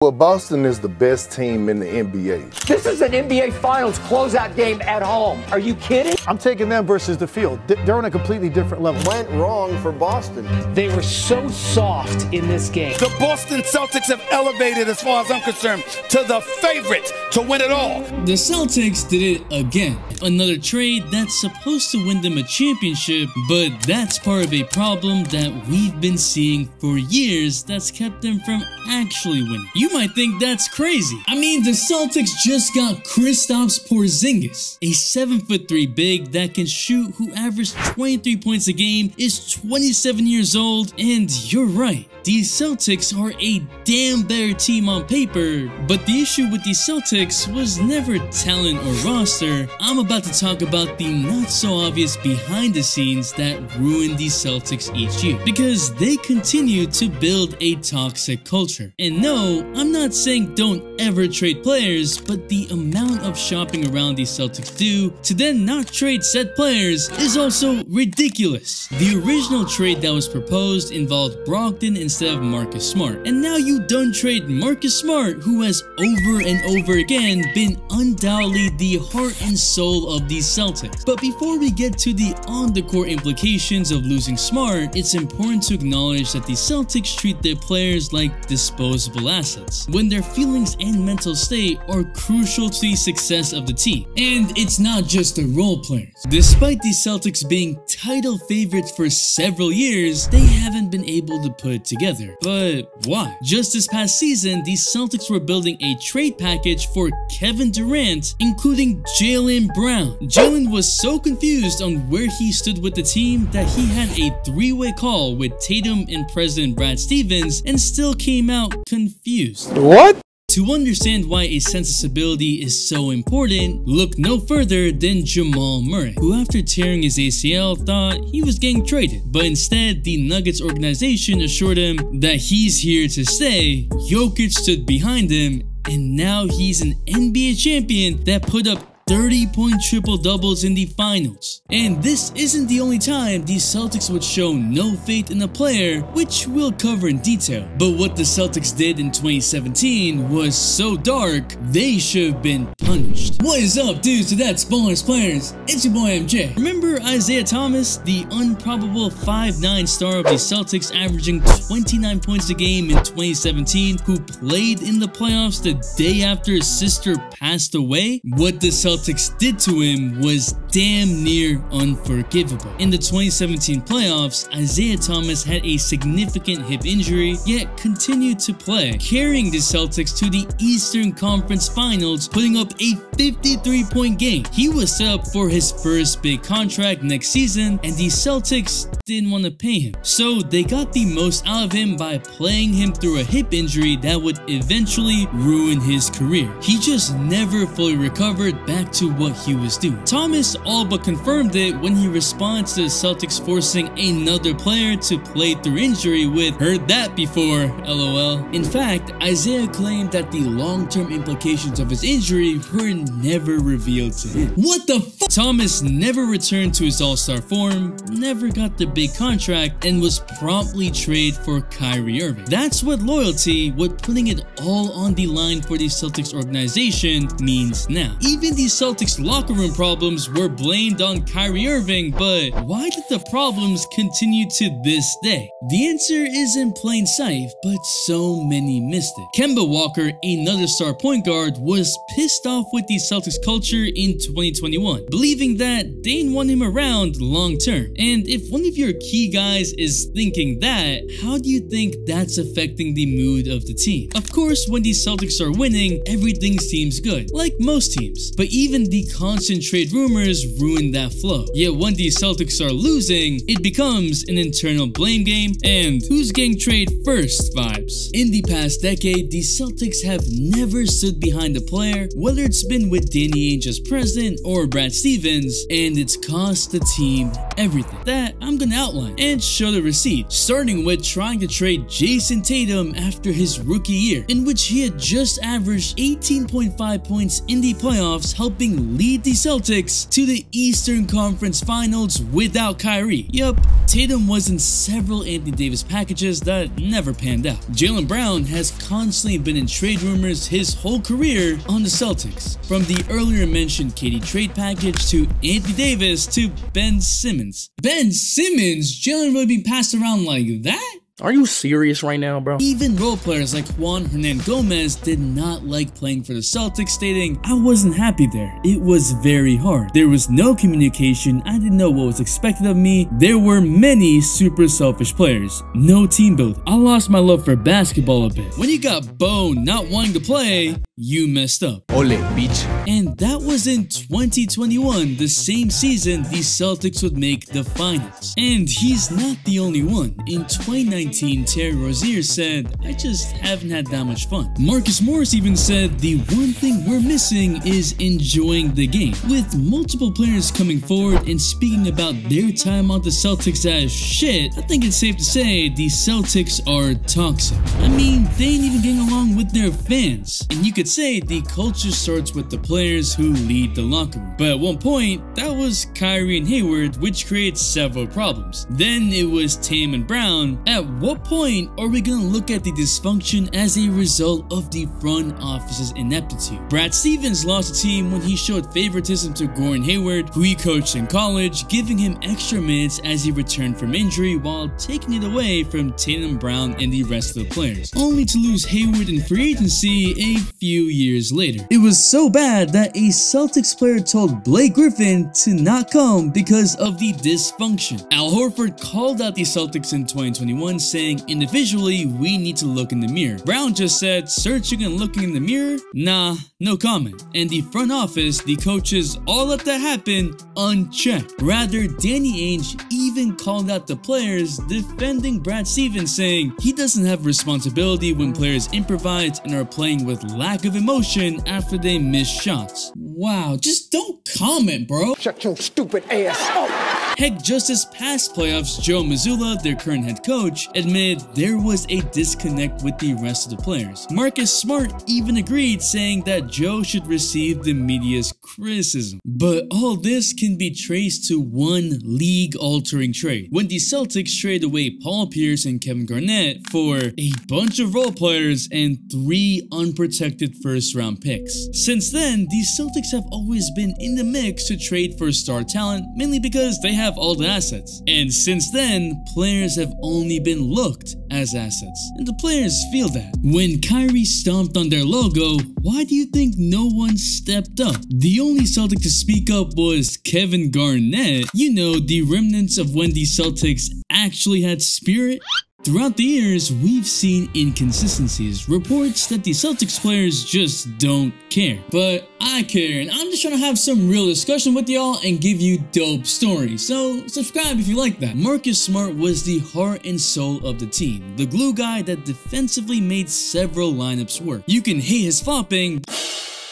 Well, Boston is the best team in the NBA. This is an NBA Finals closeout game at home. Are you kidding? I'm taking them versus the field. They're on a completely different level. Went wrong for Boston. They were so soft in this game. The Boston Celtics have elevated, as far as I'm concerned, to the favorite to win it all. The Celtics did it again. Another trade that's supposed to win them a championship, but that's part of a problem that we've been seeing for years that's kept them from actually winning. You might think that's crazy. I mean, the Celtics just got Kristaps Porzingis, a 7'3" big that can shoot, who averaged 23 points a game, is 27 years old, and you're right. These Celtics are a damn better team on paper, but the issue with these Celtics was never talent or roster. I'm about to talk about the not so obvious behind the scenes that ruin these Celtics each year, because they continue to build a toxic culture. And no, I'm not saying don't ever trade players, but the amount of shopping around these Celtics do to then not trade said players is also ridiculous. The original trade that was proposed involved Brogdon instead of Marcus Smart, and now you don't trade Marcus Smart, who has over and over again been undoubtedly the heart and soul of these Celtics. But before we get to the on-the-court implications of losing Smart, it's important to acknowledge that the Celtics treat their players like disposable assets, when their feelings and mental state are crucial to the success of the team. And it's not just the role players. Despite the Celtics being title favorites for several years, they haven't been able to put it together. But why? Just this past season, the Celtics were building a trade package for Kevin Durant, including Jaylen Brown. Jaylen was so confused on where he stood with the team that he had a three-way call with Tatum and President Brad Stevens and still came out confused. What? To understand why a sense of stability is so important, look no further than Jamal Murray, who after tearing his ACL thought he was getting traded, but instead the Nuggets organization assured him that he's here to stay. Jokic stood behind him, and now he's an NBA champion that put up 30-point triple-doubles in the finals. And this isn't the only time the Celtics would show no faith in a player, which we'll cover in detail. But what the Celtics did in 2017 was so dark, they should have been punished. What is up, dudes? So that's Ballers Players. It's your boy MJ. Remember Isaiah Thomas, the improbable 5'9" star of the Celtics averaging 29 points a game in 2017, who played in the playoffs the day after his sister passed away? What the Celtics did to him was damn near unforgivable. In the 2017 playoffs, Isaiah Thomas had a significant hip injury, yet continued to play, carrying the Celtics to the Eastern Conference Finals, putting up a 53-point game. He was set up for his first big contract next season, and the Celtics didn't want to pay him. So they got the most out of him by playing him through a hip injury that would eventually ruin his career. He just never fully recovered back to what he was doing. Thomas all but confirmed it when he responded to the Celtics forcing another player to play through injury with "heard that before, LOL." In fact, Isaiah claimed that the long-term implications of his injury were never revealed to him. What the fuck? Thomas never returned to his all-star form, never got the big contract, and was promptly traded for Kyrie Irving. That's what loyalty, what putting it all on the line for the Celtics organization means now. Even the Celtics locker room problems were blamed on Kyrie Irving, but why did the problems continue to this day? The answer is in plain sight, but so many missed it. Kemba Walker, another star point guard, was pissed off with the Celtics culture in 2021, believing that they didn't want him around long term. And if one of your key guys is thinking that, how do you think that's affecting the mood of the team? Of course, when the Celtics are winning, everything seems good, like most teams, but even the constant trade rumors ruin that flow. Yet when the Celtics are losing, it becomes an internal blame game and who's getting traded first vibes. In the past decade, the Celtics have never stood behind a player, whether it's been with Danny Ainge as president or Brad Stevens, and it's cost the team everything that I'm gonna outline and show the receipt, starting with trying to trade Jason Tatum after his rookie year, in which he had just averaged 18.5 points in the playoffs, helping helping lead the Celtics to the Eastern Conference Finals without Kyrie. Yup, Tatum was in several Anthony Davis packages that never panned out. Jaylen Brown has constantly been in trade rumors his whole career on the Celtics, from the earlier mentioned KD trade package to Anthony Davis to Ben Simmons. Ben Simmons? Jaylen really being passed around like that? Are you serious right now, bro? Even role players like Juan Hernan-Gomez did not like playing for the Celtics, stating, "I wasn't happy there. It was very hard. There was no communication. I didn't know what was expected of me. There were many super selfish players. No team building. I lost my love for basketball a bit." When you got Bo not wanting to play, you messed up. Ole, bitch. And that was in 2021, the same season the Celtics would make the finals. And he's not the only one. In 2019, Terry Rozier said, "I just haven't had that much fun." Marcus Morris even said, "The one thing we're missing is enjoying the game." With multiple players coming forward and speaking about their time on the Celtics as shit, I think it's safe to say the Celtics are toxic. I mean, they ain't even getting along with their fans. And you could say the culture starts with the players who lead the locker room. But at one point, that was Kyrie and Hayward, which creates several problems. Then it was Tatum and Brown. At what point are we gonna look at the dysfunction as a result of the front office's ineptitude? Brad Stevens lost the team when he showed favoritism to Gordon Hayward, who he coached in college, giving him extra minutes as he returned from injury while taking it away from Tatum and Brown and the rest of the players, only to lose Hayward in free agency a few years later. It was so bad that a Celtics player told Blake Griffin to not come because of the dysfunction. Al Horford called out the Celtics in 2021, saying, "Individually, we need to look in the mirror." Brown just said, "Searching and looking in the mirror? Nah, no comment." And the front office, the coaches, all let that happen unchecked. Rather, Danny Ainge even called out the players, defending Brad Stevens, saying he doesn't have responsibility when players improvise and are playing with lack of emotion after they miss shots. Wow, just don't comment, bro. Shut your stupid ass up. Heck, just this past playoffs, Joe Mazzulla, their current head coach, admitted there was a disconnect with the rest of the players. Marcus Smart even agreed, saying that Joe should receive the media's criticism. But all this can be traced to one league-altering trade, when the Celtics traded away Paul Pierce and Kevin Garnett for a bunch of role players and 3 unprotected first-round picks. Since then, the Celtics have always been in the mix to trade for star talent, mainly because they have all the assets. And since then, players have only been looked as assets, and the players feel that. When Kyrie stomped on their logo, why do you think no one stepped up? The only Celtic to speak up was Kevin Garnett. You know, the remnants of when the Celtics actually had spirit. Throughout the years, we've seen inconsistencies, reports that the Celtics players just don't care. But I care, and I'm just trying to have some real discussion with y'all and give you dope stories. So subscribe if you like that. Marcus Smart was the heart and soul of the team, the glue guy that defensively made several lineups work. You can hate his flopping,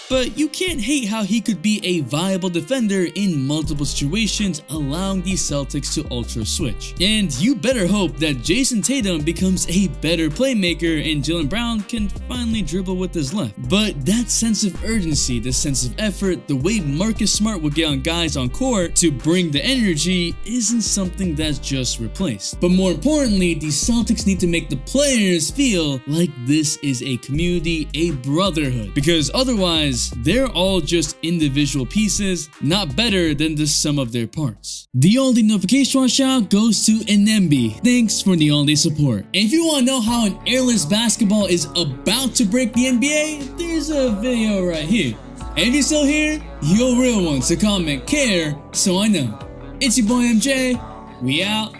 but you can't hate how he could be a viable defender in multiple situations, allowing the Celtics to ultra switch. And you better hope that Jason Tatum becomes a better playmaker and Jaylen Brown can finally dribble with his left. But that sense of urgency, the sense of effort, the way Marcus Smart would get on guys on court to bring the energy isn't something that's just replaced. But more importantly, the Celtics need to make the players feel like this is a community, a brotherhood, because otherwise, they're all just individual pieces, not better than the sum of their parts. The all-day notification shout goes to NMB. Thanks for the all-day support. And if you want to know how an airless basketball is about to break the NBA, there's a video right here. And if you're still here, you're a real one, so comment care so I know. It's your boy MJ. We out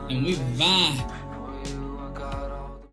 and we vibe.